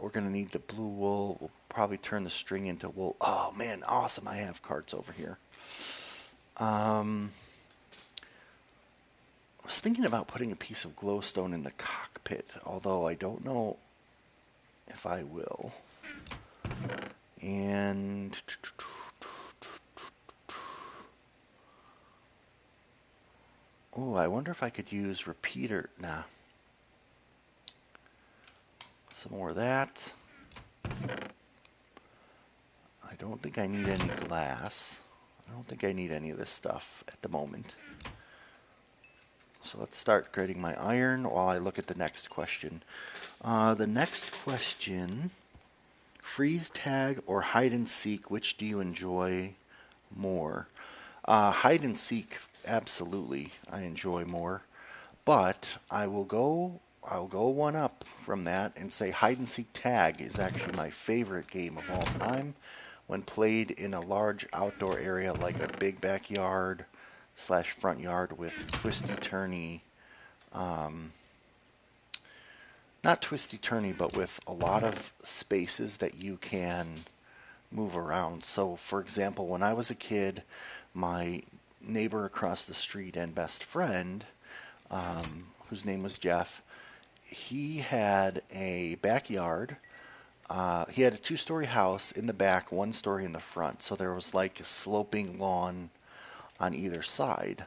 we're going to need the blue wool. We'll probably turn the string into wool. Oh, man, awesome. I have carts over here. I was thinking about putting a piece of glowstone in the cockpit, although I don't know if I will. And oh, I wonder if I could use repeater. Nah. Some more of that. I don't think I need any glass. I don't think I need any of this stuff at the moment. So let's start grading my iron while I look at the next question. The next question, freeze tag or hide and seek, which do you enjoy more? Hide and seek, absolutely, I enjoy more. But I'll go one up from that and say hide and seek tag is actually my favorite game of all time when played in a large outdoor area like a big backyard / front yard with twisty-turny, not twisty-turny, but with a lot of spaces that you can move around. So, for example, when I was a kid, my neighbor across the street and best friend, whose name was Jeff, he had a backyard. He had a 2-story house in the back, 1 story in the front. So there was like a sloping lawn on either side.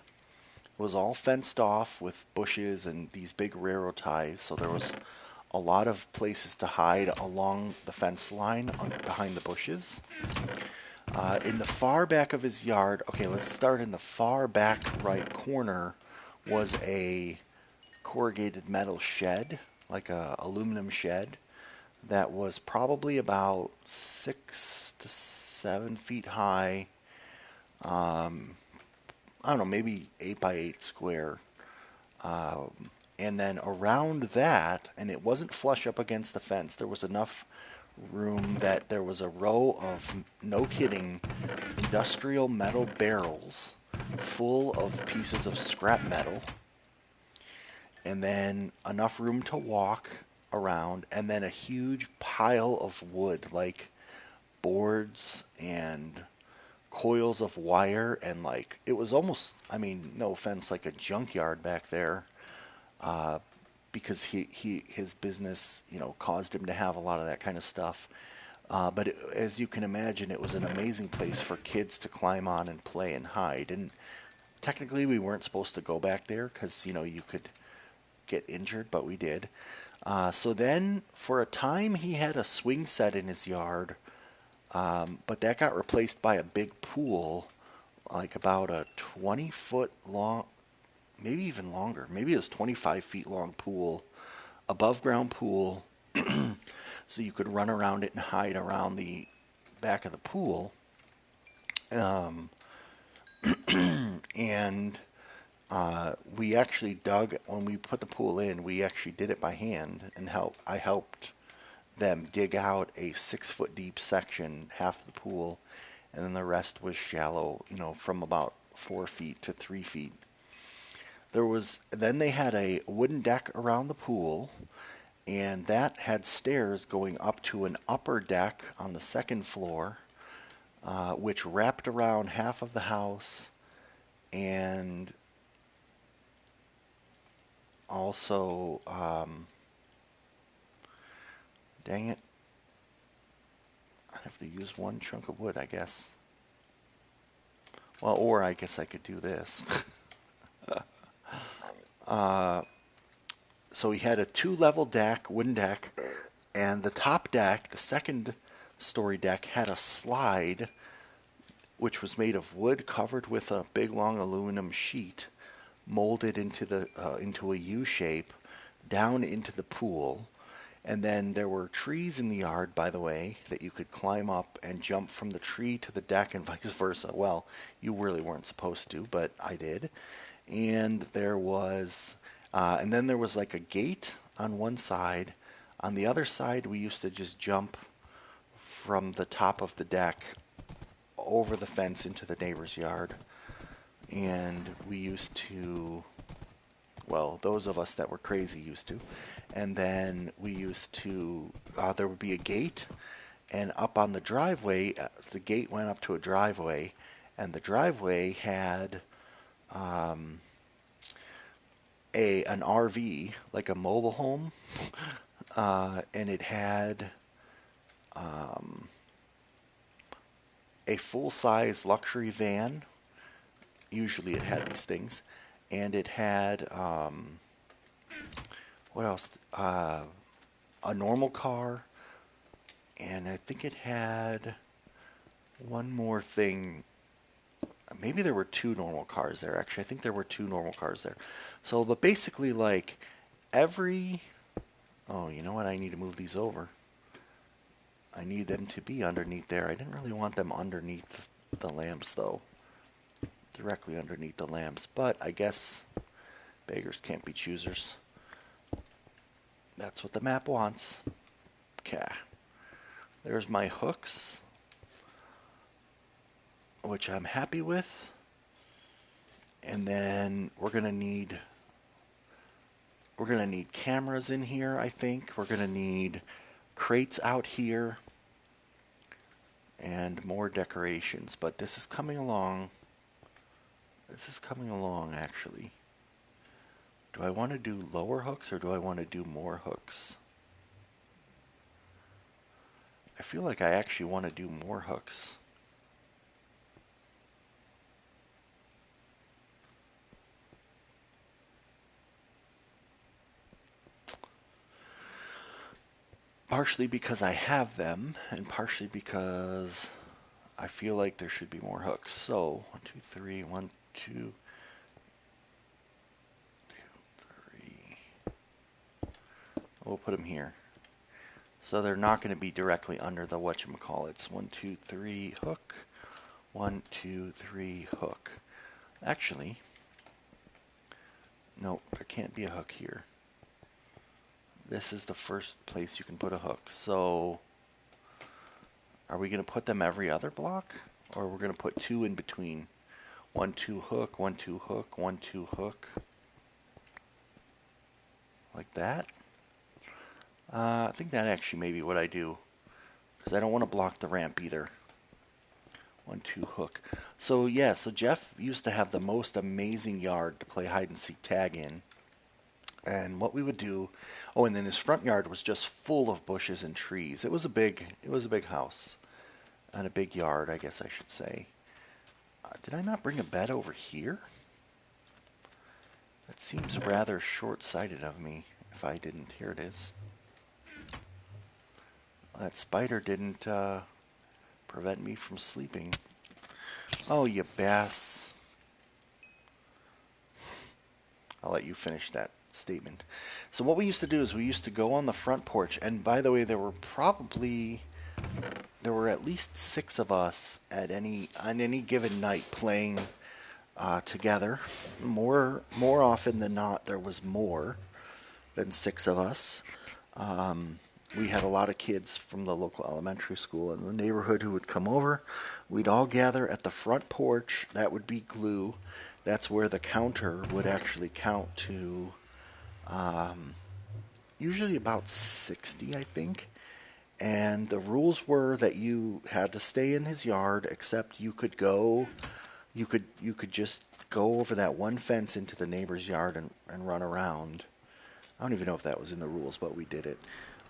It was all fenced off with bushes and these big railroad ties. So there was a lot of places to hide along the fence line behind the bushes. In the far back of his yard, okay, let's start in the far back right corner, was a corrugated metal shed, like a aluminum shed, that was probably about 6 to 7 feet high. I don't know, maybe 8 by 8 square. And then around that, and it wasn't flush up against the fence, there was enough room that there was a row of, no kidding, industrial metal barrels full of pieces of scrap metal. And then enough room to walk around, and then a huge pile of wood, like boards and coils of wire, and like, it was almost, I mean, no offense, like a junkyard back there, because his business, caused him to have a lot of that kind of stuff. But as you can imagine, it was an amazing place for kids to climb on and play and hide. And technically, we weren't supposed to go back there because, you could get injured, but we did. So then, for a time, he had a swing set in his yard, but that got replaced by a big pool, like about a 20-foot long, maybe even longer. Maybe it was 25 feet long pool, above ground pool, so you could run around it and hide around the back of the pool. And we actually dug, when we put the pool in, we actually did it by hand, and I helped them dig out a 6-foot deep section, half the pool, and then the rest was shallow, from about 4 feet to 3 feet. Then they had a wooden deck around the pool, and that had stairs going up to an upper deck on the second floor, which wrapped around half of the house, and also, dang it, I have to use one chunk of wood, I guess. Well, or I guess I could do this. So he had a 2-level deck, wooden deck, and the top deck, the second story deck, had a slide which was made of wood covered with a big long aluminum sheet molded into a U shape down into the pool. And then there were trees in the yard, by the way, that you could climb up and jump from the tree to the deck and vice versa. Well, you really weren't supposed to, but I did. And there was, and then there was like a gate on one side. On the other side, we used to just jump from the top of the deck over the fence into the neighbor's yard. And we used to, well, those of us that were crazy used to. And then we used to, there would be a gate, and up on the driveway, the gate went up to a driveway, and the driveway had an RV, like a mobile home, and it had a full-size luxury van. Usually it had these things. And it had, what else? A normal car. And I think it had one more thing. Maybe there were two normal cars there, actually. I think there were two normal cars there. So, but basically, like, every... Oh, you know what? I need to move these over. I need them to be underneath there. I didn't really want them underneath the lamps, though. Directly underneath the lamps. But I guess beggars can't be choosers. That's what the map wants. Okay. There's my hooks, which I'm happy with. And then we're gonna need cameras in here, I think. We're gonna need crates out here and more decorations, but this is coming along. This is coming along, actually. Do I want to do lower hooks or do I want to do more hooks? I feel like I actually want to do more hooks. Partially because I have them, and partially because I feel like there should be more hooks. So, 1, 2, 3, 1, 2, 2, 3. We'll put them here. So they're not going to be directly under the whatchamacallits. 1, 2, 3, hook. 1, 2, 3, hook. Actually, no, there can't be a hook here. This is the first place you can put a hook. So, are we going to put them every other block? Or we're going to put two in between? 1, 2, hook, 1, 2, hook, 1, 2, hook. Like that? I think that actually may be what I do. Because I don't want to block the ramp either. 1, 2, hook. So, yeah, so Jeff used to have the most amazing yard to play hide and seek tag in. And what we would do, oh, and then his front yard was just full of bushes and trees. It was a big house and a big yard, I guess I should say. Did I not bring a bed over here? That seems rather short-sighted of me if I didn't. Here it is. That spider didn't prevent me from sleeping. Oh, you bass. I'll let you finish that statement. So what we used to do is we used to go on the front porch, and by the way, there were at least 6 of us on any given night playing together. More often than not, there was more than 6 of us. We had a lot of kids from the local elementary school in the neighborhood who would come over. We'd all gather at the front porch. That would be glue. That's where the counter would actually count to usually about 60, I think. And the rules were that you had to stay in his yard, except you could just go over that one fence into the neighbor's yard and run around. I don't even know if that was in the rules, but we did it.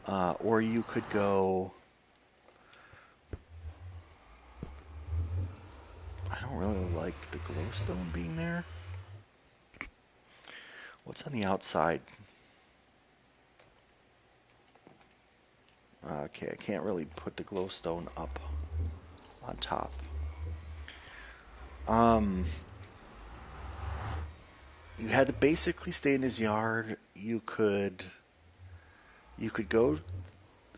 Or you could go... I don't really like the glowstone being there. What's on the outside? Okay, I can't really put the glowstone up on top. You had to basically stay in his yard. You could go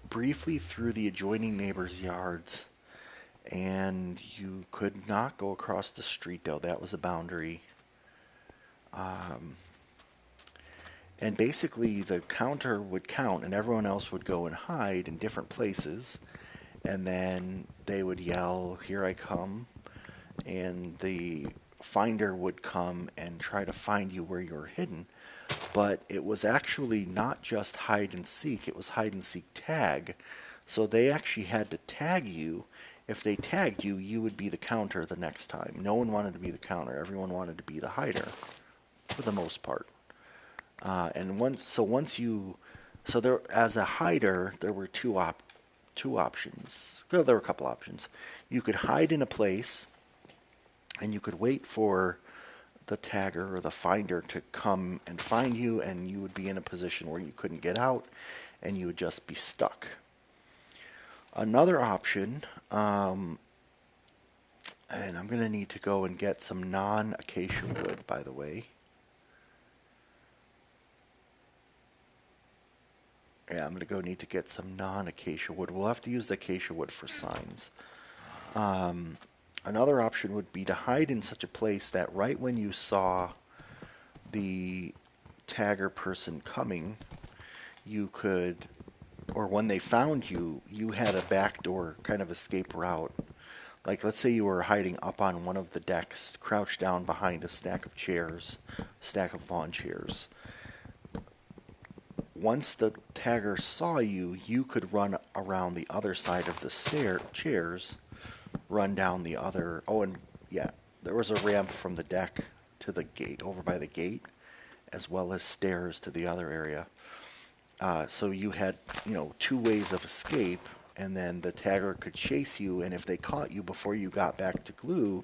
briefly through the adjoining neighbors' yards, and you could not go across the street, though. That was a boundary. And basically, the counter would count, and everyone else would go and hide in different places. And then they would yell, "Here I come." And the finder would come and try to find you where you were hidden. but it was actually not just hide and seek, it was hide and seek tag. So they actually had to tag you. If they tagged you, you would be the counter the next time. No one wanted to be the counter. Everyone wanted to be the hider, for the most part. So there, as a hider, there were two options. Well, there were a couple options. You could hide in a place, and you could wait for the tagger or the finder to come and find you, and you would be in a position where you couldn't get out, and you would just be stuck. Another option, and I'm going to need to go and get some non-acacia wood, by the way. Yeah, I'm going to go need to get some non-acacia wood. We'll have to use the acacia wood for signs. Another option would be to hide in such a place that right when you saw the tagger person coming, you could, or when they found you, you had a backdoor kind of escape route. Like, let's say you were hiding up on one of the decks, crouched down behind a stack of chairs, stack of lawn chairs. Once the tagger saw you, you could run around the other side of the chairs, run down the other. Oh, and yeah, there was a ramp from the deck to the gate, over by the gate, as well as stairs to the other area. So you had, two ways of escape, and then the tagger could chase you, and if they caught you before you got back to glue,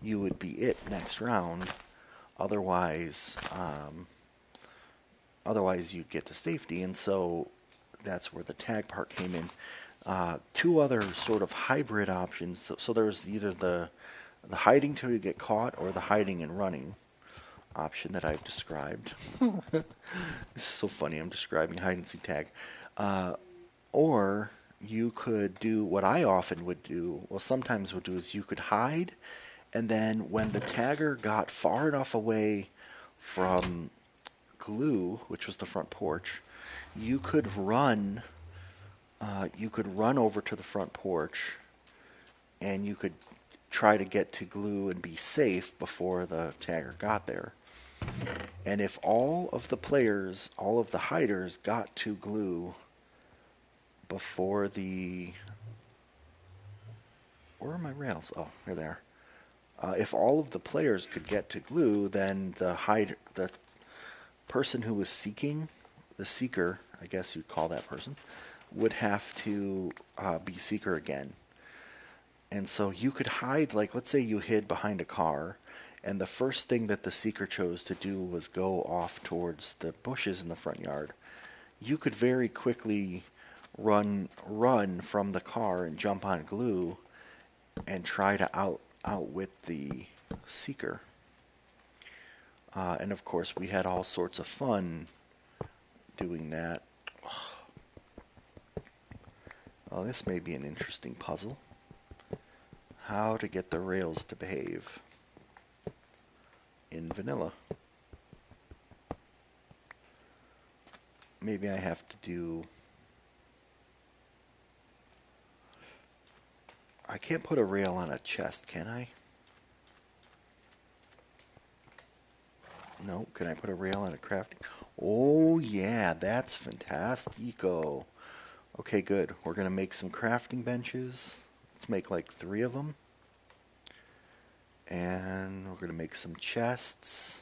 you would be it next round. Otherwise, you'd get to safety, and so that's where the tag part came in. Two other sort of hybrid options. So there's either the hiding till you get caught, or the hiding and running option that I've described. This is so funny. I'm describing hide and seek tag. Or you could do what I often would do. Well, sometimes would do is you could hide, and then when the tagger got far enough away from glue, which was the front porch, you could run. You could run over to the front porch, and you could try to get to glue and be safe before the tagger got there. And if all of the players, all of the hiders got to glue before the... Where are my rails? Oh, here they are. If all of the players could get to glue, then the person who was seeking, the seeker, I guess you'd call that person, would have to be seeker again. And so you could hide, like, let's say you hid behind a car, and the first thing that the seeker chose to do was go off towards the bushes in the front yard. You could very quickly run from the car and jump on glue and try to outwit the seeker. And of course, we had all sorts of fun doing that. Oh, this may be an interesting puzzle. How to get the rails to behave in vanilla. Maybe I have to do... I can't put a rail on a chest, can I? No, can I put a rail on a crafting? Oh yeah, that's fantastico. Okay, good. We're going to make some crafting benches. Let's make like 3 of them. And we're going to make some chests.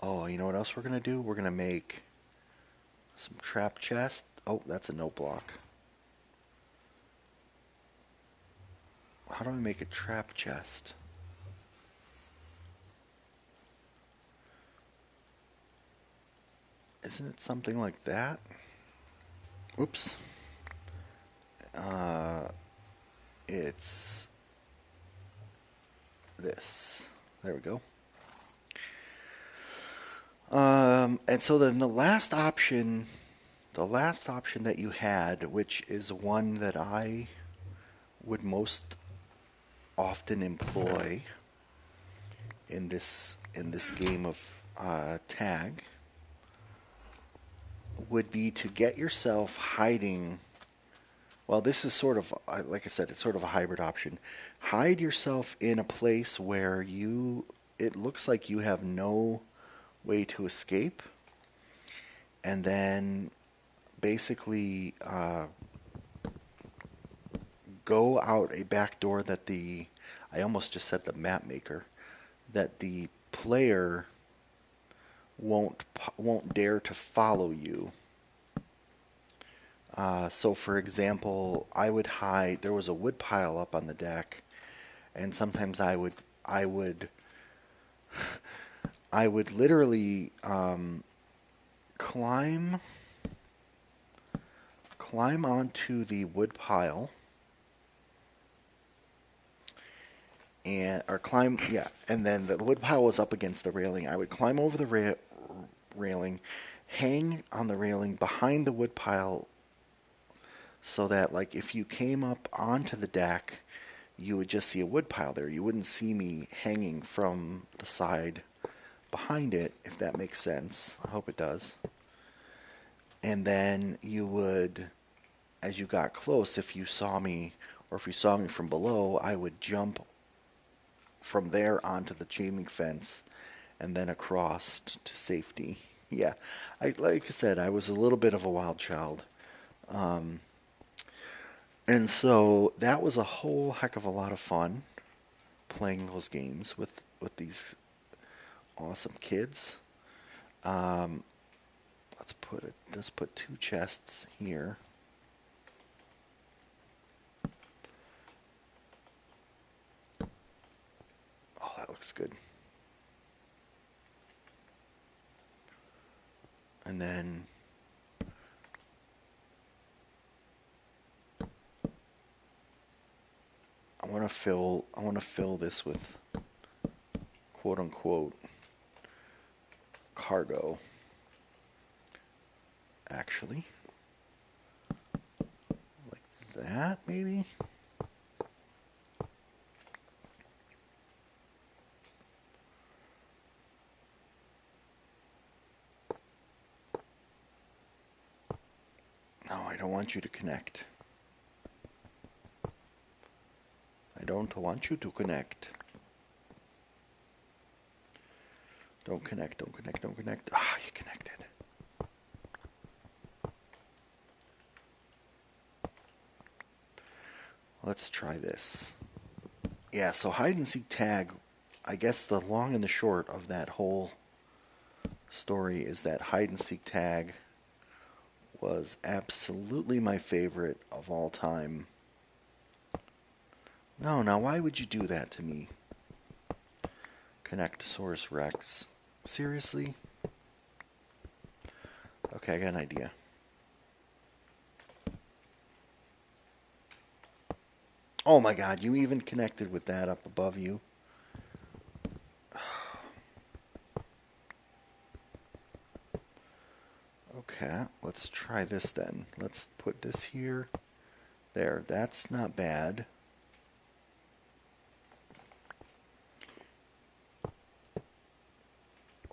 Oh, you know what else we're going to do? We're going to make some trap chest. Oh, that's a note block. How do I make a trap chest? Isn't it something like that? Oops. It's this. There we go. And so then the last option that you had, which is one that I would most often employ in this game of tag, would be to get yourself hiding. Well, this is sort of, like I said, it's sort of a hybrid option. Hide yourself in a place where it looks like you have no way to escape, and then basically go out a back door that I almost just said the map maker, that the player won't dare to follow you. So for example, I would hide, there was a wood pile up on the deck, and sometimes I would I would literally climb onto the wood pile and and then the wood pile was up against the railing. I would climb over the railing, hang on the railing behind the wood pile, so that like if you came up onto the deck, you would just see a wood pile there. You wouldn't see me hanging from the side behind it, if that makes sense. I hope it does. And then you would, as you got close, if you saw me, or if you saw me from below, I would jump from there onto the chain link fence and then across to safety. Yeah, like I said, I was a little bit of a wild child. And so that was a whole heck of a lot of fun playing those games with these awesome kids. Let's put 2 chests here. Oh, that looks good. And then I want to fill this with quote unquote cargo. Actually, like that maybe. No, I don't want you to connect. I don't want you to connect. Don't connect, don't connect, don't connect. Ah, you connected. Let's try this. Yeah, so hide and seek tag, I guess the long and the short of that whole story is that hide and seek tag was absolutely my favorite of all time. No, now why would you do that to me? Connectosaurus Rex. Seriously? Okay, I got an idea. Oh my god, you even connected with that up above you. Okay, let's try this then. Let's put this here. There, that's not bad.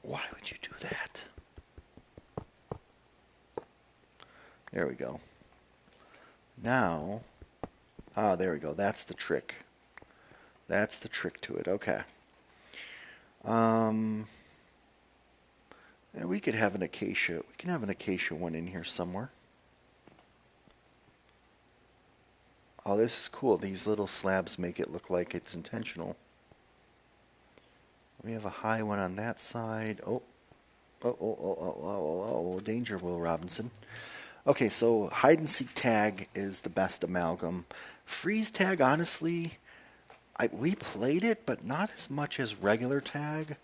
Why would you do that? There we go. Now, there we go. That's the trick. That's the trick to it. Okay. And we could have an acacia. We can have an acacia one in here somewhere. Oh, this is cool. These little slabs make it look like it's intentional. We have a high one on that side. Oh, danger, Will Robinson. Okay, so hide and seek tag is the best amalgam. Freeze tag, honestly, we played it, but not as much as regular tag,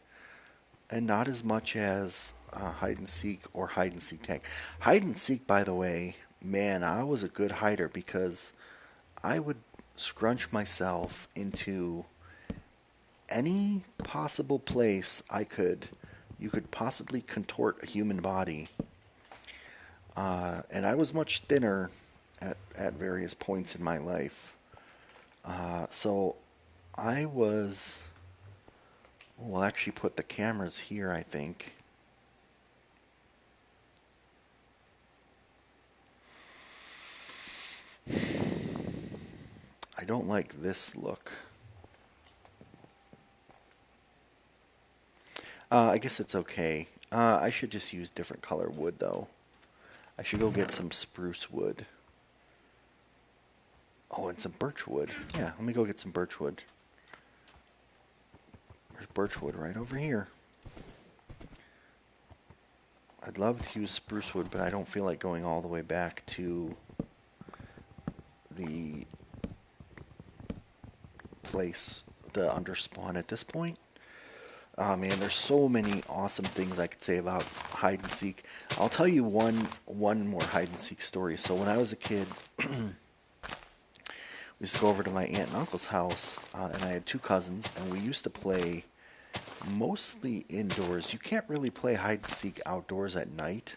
and not as much as hide and seek or hide and seek tag. Hide and seek, by the way, man, I was a good hider because I would scrunch myself into any possible place you could possibly contort a human body. And I was much thinner at various points in my life. So I was... We'll actually put the cameras here, I think. I don't like this look. I guess it's okay. I should just use different color wood, though. I should go get some spruce wood. Oh, and some birch wood. Yeah, let me go get some birch wood. There's birch wood right over here. I'd love to use spruce wood, but I don't feel like going all the way back to the place, the underspawn at this point. Oh man, there's so many awesome things I could say about hide and seek. I'll tell you one more hide and seek story. So when I was a kid, we used to go over to my aunt and uncle's house, and I had two cousins, and we used to play mostly indoors. You can't really play hide and seek outdoors at night.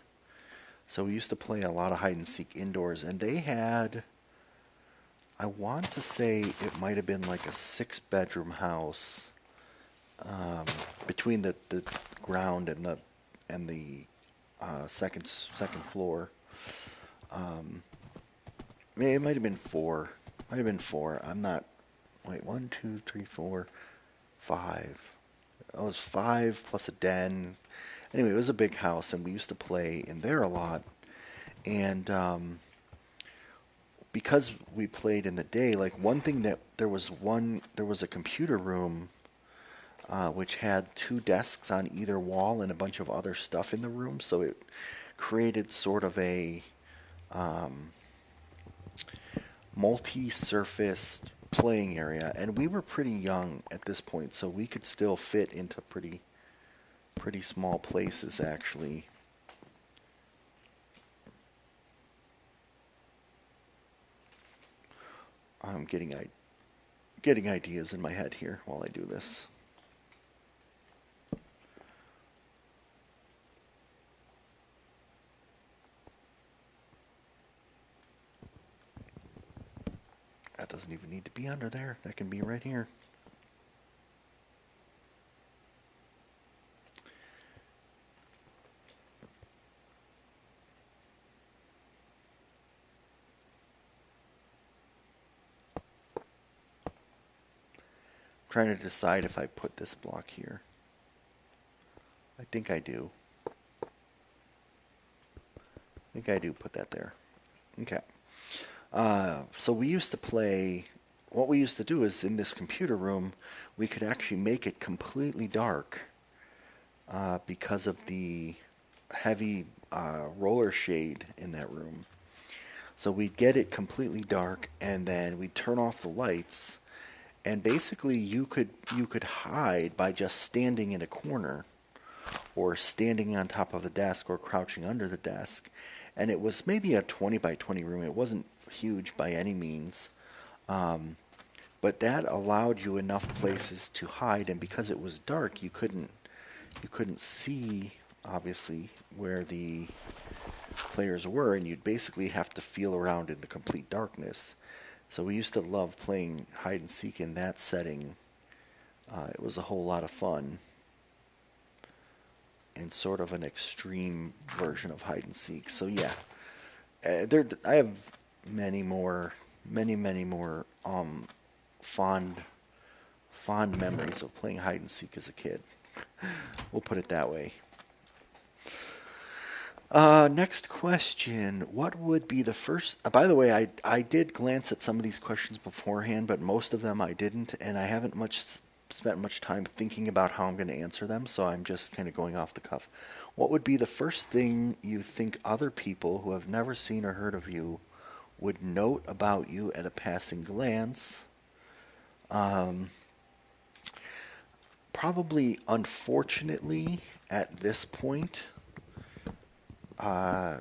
So we used to play a lot of hide and seek indoors, and they had, I want to say it might have been like a 6-bedroom house, between the ground and the second floor. It might have been four. Might have been four. I'm not. Wait, 1, 2, 3, 4, 5. It was 5 plus a den. Anyway, it was a big house, and we used to play in there a lot. And because we played in the day, like one thing that there was a computer room, which had 2 desks on either wall and a bunch of other stuff in the room. So it created sort of a multi-surface playing area. And we were pretty young at this point, so we could still fit into pretty small places, actually. I'm getting ideas in my head here while I do this. That doesn't even need to be under there. That can be right here. I'm trying to decide if I put this block here. I think I do. I think I do put that there. Okay. So we used to play, what we used to do is in this computer room, we could actually make it completely dark because of the heavy roller shade in that room. So we'd get it completely dark, and then we'd turn off the lights, and basically you could hide by just standing in a corner or standing on top of the desk or crouching under the desk. And it was maybe a 20 by 20 room. It wasn't huge by any means. But that allowed you enough places to hide, and because it was dark, you couldn't see, obviously, where the players were, and you'd basically have to feel around in the complete darkness. So we used to love playing hide and seek in that setting. It was a whole lot of fun. And sort of an extreme version of hide and seek. So yeah, I have many more fond memories of playing hide and seek as a kid. We'll put it that way. Next question. What would be the first... by the way, I did glance at some of these questions beforehand, but most of them I didn't, and I haven't spent much time thinking about how I'm going to answer them, so I'm just kind of going off the cuff. What would be the first thing you think other people who have never seen or heard of you would note about you at a passing glance? Probably, unfortunately, at this point, I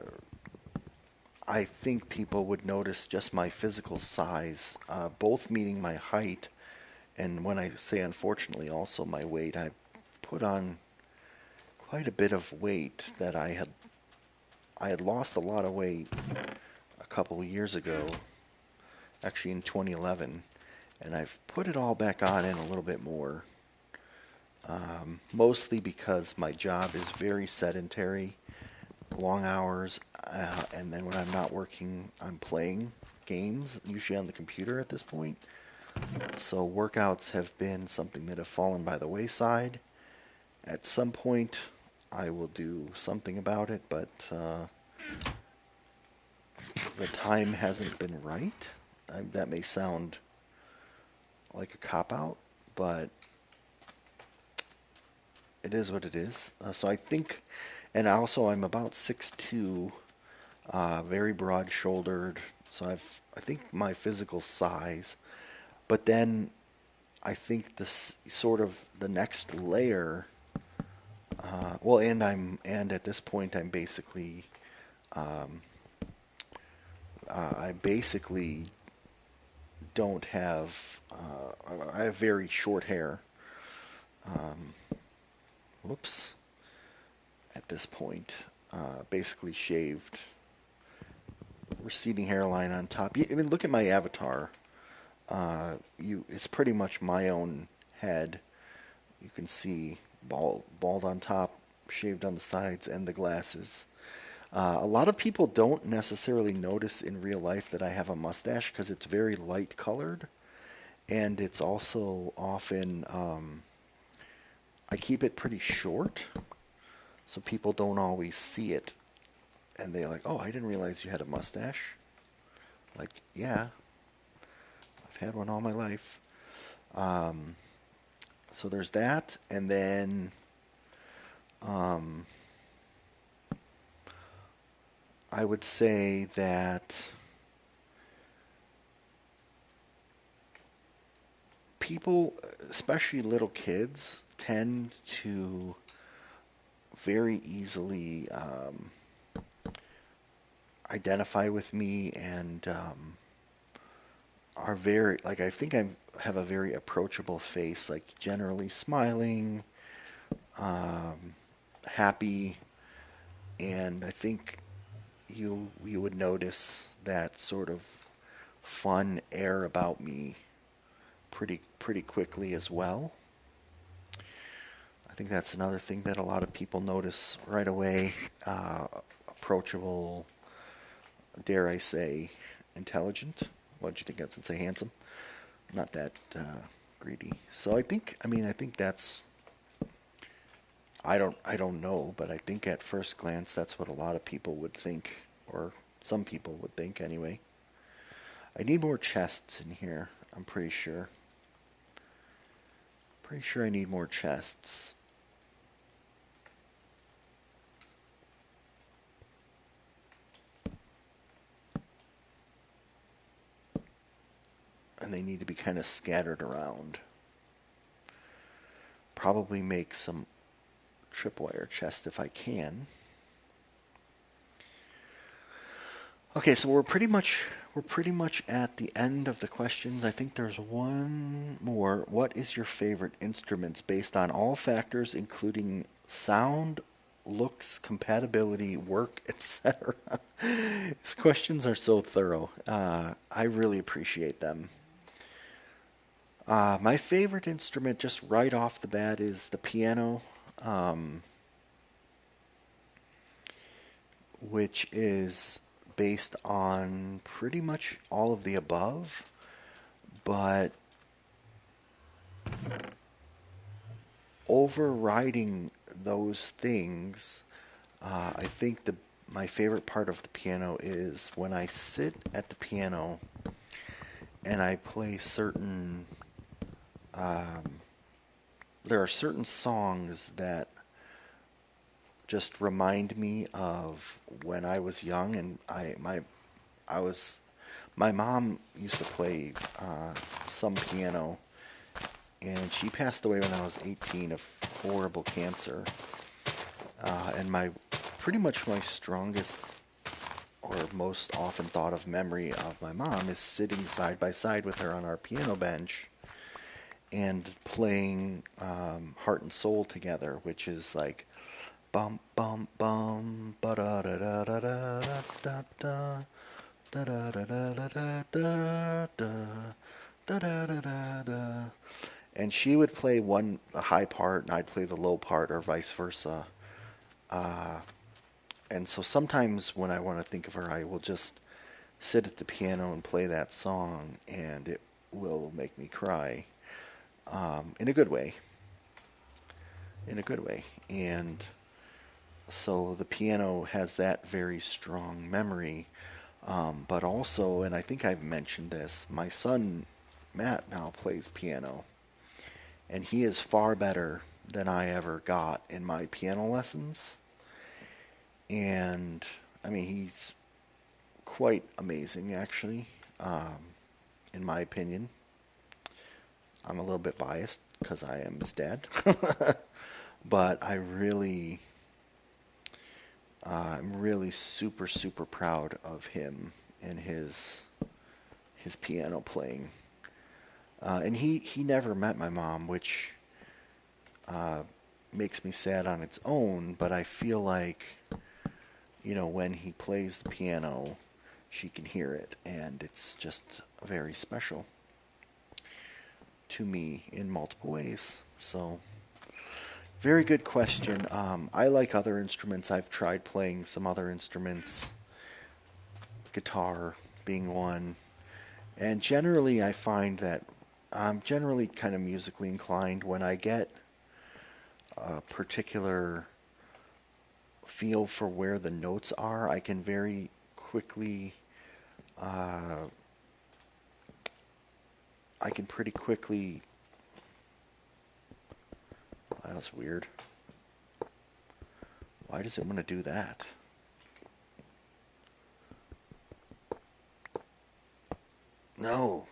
think people would notice just my physical size, both meaning my height, and when I say unfortunately, also my weight. I put on quite a bit of weight that I had lost a lot of weight a couple of years ago, actually in 2011, and I've put it all back on in a little bit more. Mostly because my job is very sedentary, long hours, and then when I'm not working, I'm playing games, usually on the computer at this point. So workouts have been something that have fallen by the wayside, At some point, I will do something about it, but the time hasn't been right. That may sound like a cop-out, but it is what it is. So I think, and also I'm about 6'2", very broad-shouldered, so I think my physical size, but then I think this sort of the next layer, well, and at this point I'm basically, I basically don't have, I have very short hair. Whoops. At this point, basically shaved, receding hairline on top. I mean, look at my avatar. It's pretty much my own head. You can see bald on top, shaved on the sides, and the glasses. A lot of people don't necessarily notice in real life that I have a mustache because it's very light colored, and it's also often I keep it pretty short, so people don't always see it, and they're like, "Oh, I didn't realize you had a mustache." Like, yeah, I've had one all my life. So there's that, and then I would say that people, especially little kids, tend to very easily identify with me and are very, like, I think I have a very approachable face, like generally smiling, happy, and I think you would notice that sort of fun air about me pretty quickly as well. I think that's another thing that a lot of people notice right away. Approachable, dare I say, intelligent. What do you think I would say? Handsome. Not that greedy. So I think that's. I don't know, but I think at first glance that's what a lot of people would think, or some people would think anyway. I need more chests in here. I'm pretty sure. Pretty sure I need more chests. And they need to be kind of scattered around. Probably make some tripwire chests if I can. Okay, so we're pretty much at the end of the questions. I think there's one more. What is your favorite instruments based on all factors including sound, looks, compatibility, work, etc.? These questions are so thorough. I really appreciate them. My favorite instrument, just right off the bat, is the piano, which is based on pretty much all of the above, but overriding those things, I think my favorite part of the piano is when I sit at the piano and I play certain. There are certain songs that just remind me of when I was young, and my mom used to play some piano, and she passed away when I was 18 of horrible cancer. And pretty much my strongest or most often thought of memory of my mom is sitting side by side with her on our piano bench and playing Heart and Soul together, which is like bum bum bum ba da da da da da da da da da da da da da da da da da. And she would play the high part and I'd play the low part, or vice versa. And so sometimes when I want to think of her, I will just sit at the piano and play that song, and it will make me cry in a good way. in a good way. And so the piano has that very strong memory. But also, and I think I've mentioned this, my son Matt now plays piano, and he is far better than I ever got in my piano lessons. And I mean, he's quite amazing, actually, in my opinion. I'm a little bit biased because I am his dad, but I'm really super, super proud of him and his piano playing. And he never met my mom, which makes me sad on its own, but I feel like, when he plays the piano, she can hear it, and it's just very special to me in multiple ways. So, very good question. I like other instruments. I've tried playing some other instruments, guitar being one. And generally, I find that I'm generally kind of musically inclined. When I get a particular feel for where the notes are, I can very quickly, I can pretty quickly, that was weird. Why does it want to do that? No.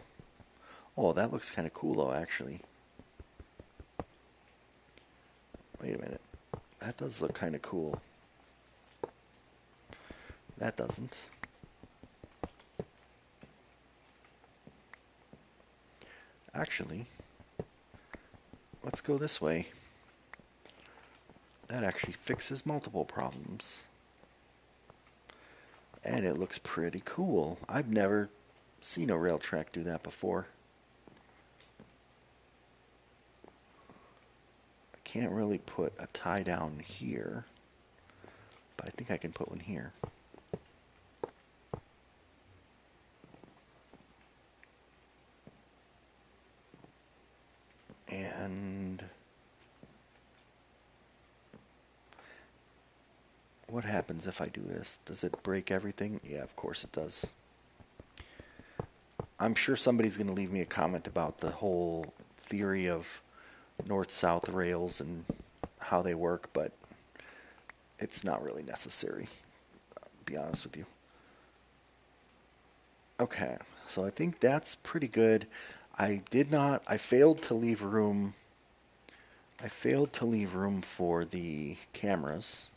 Oh, that looks kind of cool though, actually. Wait a minute. That does look kind of cool. That doesn't. Actually, let's go this way. That actually fixes multiple problems. And it looks pretty cool. I've never seen a rail track do that before. I can't really put a tie down here, but I think I can put one here. And what happens if I do this? Does it break everything? Yeah, of course it does. I'm sure somebody's going to leave me a comment about the whole theory of north-south rails and how they work, but it's not really necessary, to be honest with you. Okay, so I think that's pretty good. I failed to leave room for the cameras.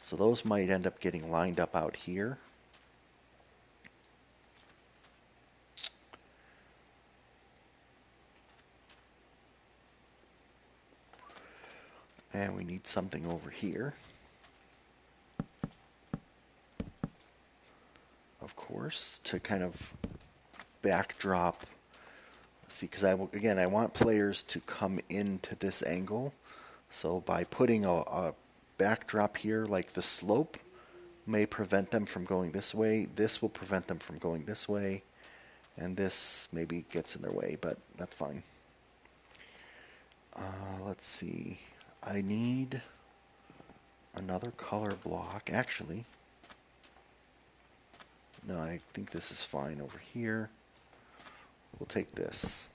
So those might end up getting lined up out here. And we need something over here. Of course, to kind of backdrop. See, because I want players to come into this angle. So by putting a backdrop here, like the slope may prevent them from going this way. This will prevent them from going this way. And this maybe gets in their way, but that's fine. Let's see. I need another color block. Actually, no, I think this is fine over here. We'll take this.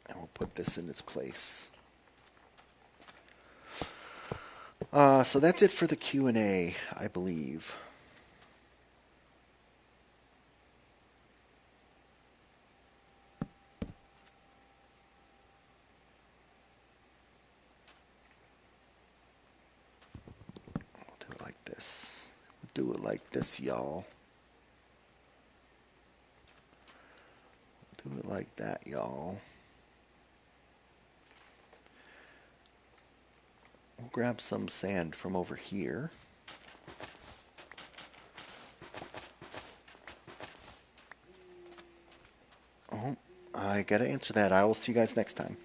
And we'll put this in its place. So that's it for the Q&A, I believe. We'll do it like this. We'll do it like this, y'all. Do it like that, y'all. We'll grab some sand from over here. Oh, I gotta answer that. I will see you guys next time.